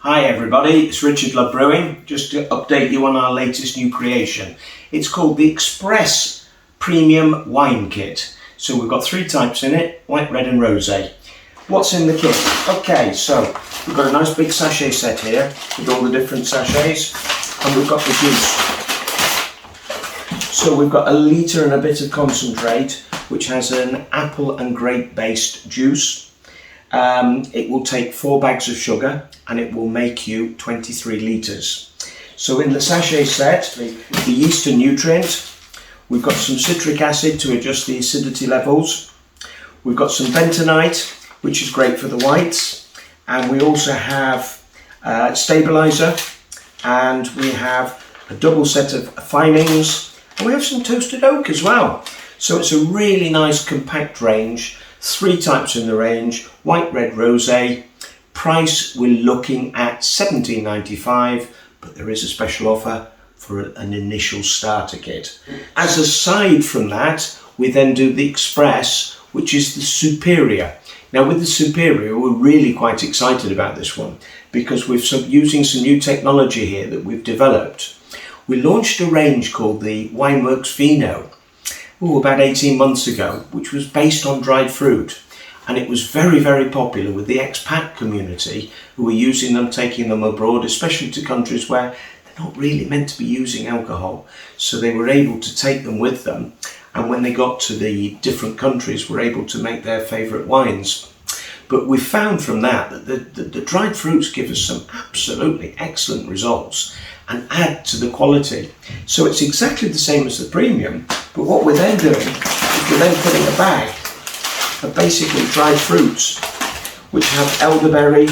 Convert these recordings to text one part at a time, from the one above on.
Hi everybody, it's Richard Love Brewing. Just to update you on our latest new creation. It's called the Express Premium Wine Kit. So we've got 3 types in it, white, red and rosé. What's in the kit? Okay, so we've got a nice big sachet set here with all the different sachets, and we've got the juice. So we've got a litre and a bit of concentrate, which has an apple and grape based juice. It will take 4 bags of sugar and it will make you 23 litres. So in the sachet set, the yeast and nutrient, we've got some citric acid to adjust the acidity levels. We've got some bentonite, which is great for the whites. And we also have stabiliser, and we have a double set of finings, and we have some toasted oak as well. So it's a really nice compact range, 3 types in the range, white, red, rosé. Price, we're looking at $17.95, but there is a special offer for an initial starter kit. As a side from that, we then do the Express, which is the Superior. Now with the Superior, we're really quite excited about this one because we're using some new technology here that we've developed. We launched a range called the Wineworks Vino about 18 months ago, which was based on dried fruit. And it was very, very popular with the expat community who were using them, taking them abroad, especially to countries where they're not really meant to be using alcohol. So they were able to take them with them. And when they got to the different countries, were able to make their favourite wines. But we found from that the dried fruits give us some absolutely excellent results and add to the quality. So it's exactly the same as the premium, but what we're then doing is we're then putting a bag of basically dried fruits, which have elderberry,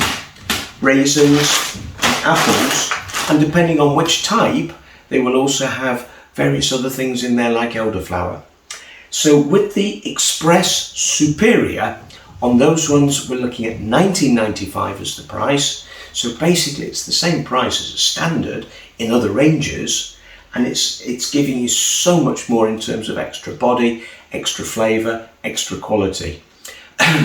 raisins, and apples, and depending on which type, they will also have various other things in there like elderflower. So with the Express Superior, on those ones we're looking at $19.95 as the price. So basically it's the same price as a standard in other ranges, and it's giving you so much more in terms of extra body, extra flavour, extra quality.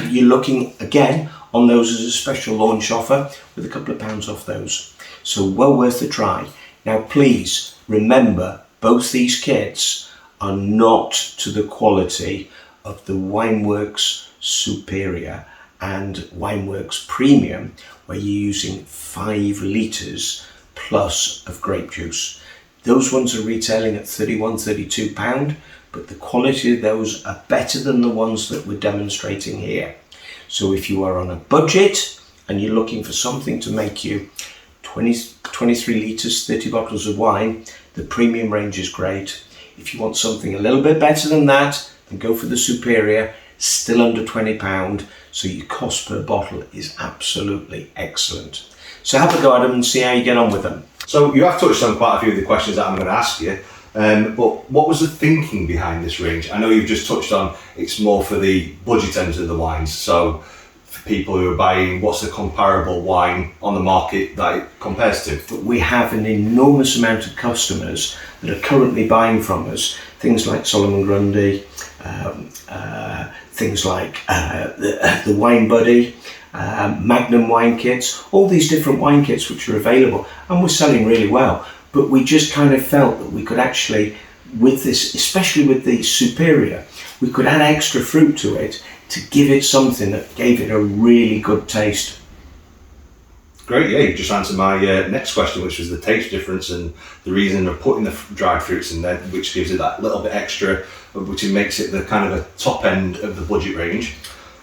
You're looking again on those as a special launch offer with a couple of pounds off those. So well worth a try. Now please remember, both these kits are not to the quality of the Wineworks Superior and Wineworks Premium, where you're using 5 litres plus of grape juice. Those ones are retailing at £31–32, but the quality of those are better than the ones that we're demonstrating here. So if you are on a budget and you're looking for something to make you 23 litres, 30 bottles of wine, the premium range is great. If you want something a little bit better than that, then go for the Superior, still under £20, so your cost per bottle is absolutely excellent. So have a go at them and see how you get on with them. So you have touched on quite a few of the questions that I'm going to ask you, but what was the thinking behind this range? I know you've just touched on it's more for the budget end of the wines, so for people who are buying, what's the comparable wine on the market that it compares to? But we have an enormous amount of customers that are currently buying from us, things like Solomon Grundy, things like the Wine Buddy, Magnum wine kits, all these different wine kits which are available, and we're selling really well. But we just kind of felt that we could actually, with this, especially with the Superior, we could add extra fruit to it to give it something that gave it a really good taste. Great, yeah, you just answered my next question, which was the taste difference and the reason of putting the dried fruits in there, which gives it that little bit extra, which makes it the kind of a top end of the budget range.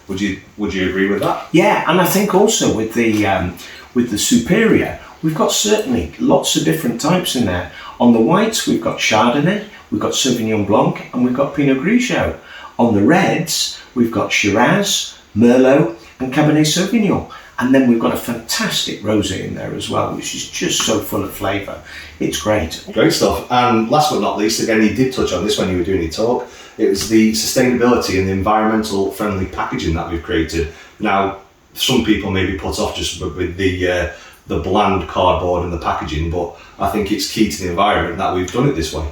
Would you agree with that? Yeah, and I think also with the Superior, we've got certainly lots of different types in there. On the whites, we've got Chardonnay, we've got Sauvignon Blanc, and we've got Pinot Grigio. On the reds, we've got Shiraz, Merlot, and Cabernet Sauvignon. And then we've got a fantastic rosé in there as well, which is just so full of flavour. It's great. Great stuff. And last but not least, again, you did touch on this when you were doing your talk. It was the sustainability and the environmental friendly packaging that we've created. Now, some people may be put off just with the bland cardboard and the packaging, but I think it's key to the environment that we've done it this way.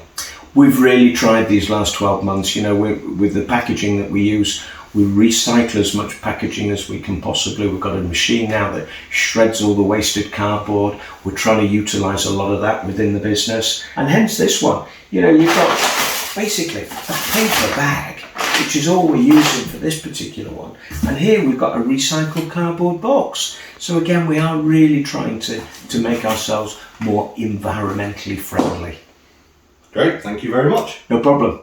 We've really tried these last 12 months, with the packaging that we use. We recycle as much packaging as we can possibly. We've got a machine now that shreds all the wasted cardboard. We're trying to utilise a lot of that within the business. And hence this one. You know, you've got basically a paper bag, which is all we're using for this particular one. And here we've got a recycled cardboard box. So again, we are really trying to make ourselves more environmentally friendly. Great, thank you very much. No problem.